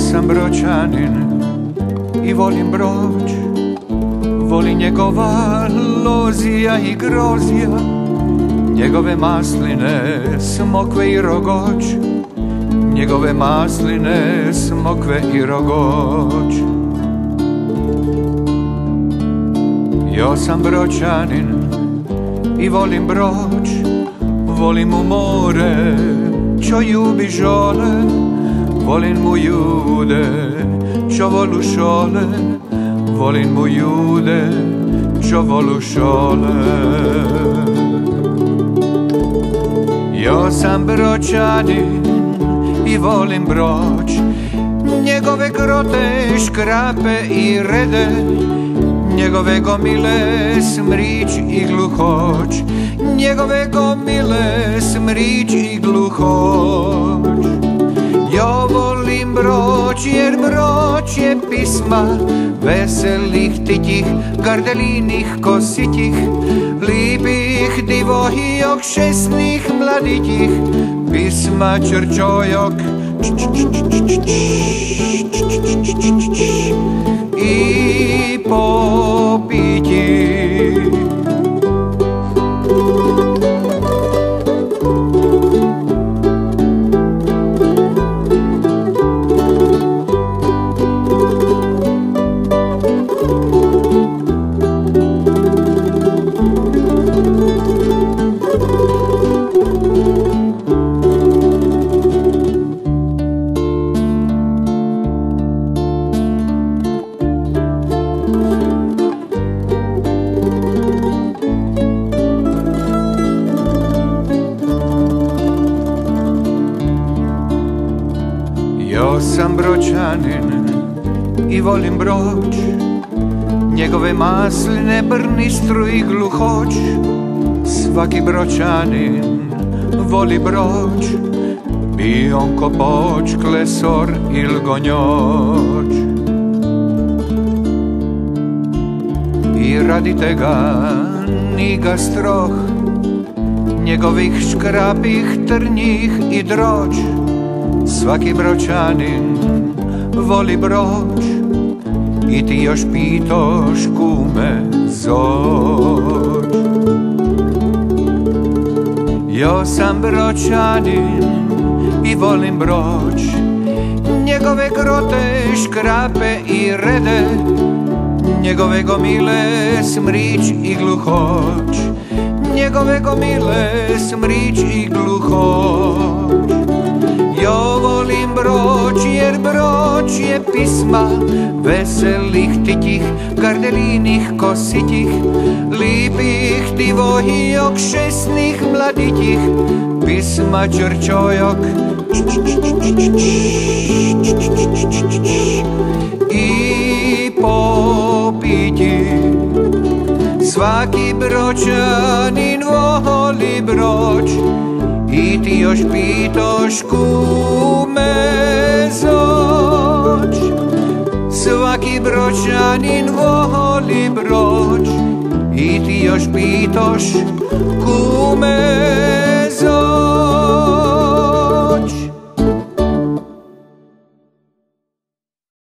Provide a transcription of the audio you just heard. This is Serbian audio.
sam Bročanin i volim Broč, volim njegova lozija i grozija, njegove masline, smokve i rogoč, njegove masline, smokve i rogoč. Ja sam Bročanin i volim Broč, volim u more, čo ljubi žole, volim mu ljude, čo volu šole, volim mu ljude, čo volu šole. Ja sam Bročanin i volim Broč, njegove grote, škrape i rede, njegove gomile, smrič i gluhoć, njegove gomile, smrič i gluhoć. Ja volim Broč, jer Broč je pisma veselih, titih, gardelinih, kositih, lipih, divojok, šesnih, mladitih, pisma črčojok i popiti. Ja sam Bročanin i volim Broč, njegove masline, brnistru i gluhoć. Svaki Bročanin voli Broč, bi on ko poč, klesor il gonjoč. I radite ga, ni ga stroh, njegovih škrapih, trnjih i droč. Svaki Bročanin voli Broč i ti još pitoš kume zoč. Ja sam Bročanin i volim Broč, njegove grote, škrape i rede, njegove gomile, smrič i gluhoć, njegove gomile, smrič i gluhoć. Ja volim Broč, jer Broč je pisma veselih, titih, gardelinih, kositih, lipih, divojok, šesnih, mladitih, pisma črčojok i popiti. Svaki Bročanin voli Broč i ti još pitoš kume zoč. Svaki Bročanin voli Broč i ti još pitoš kume zoč.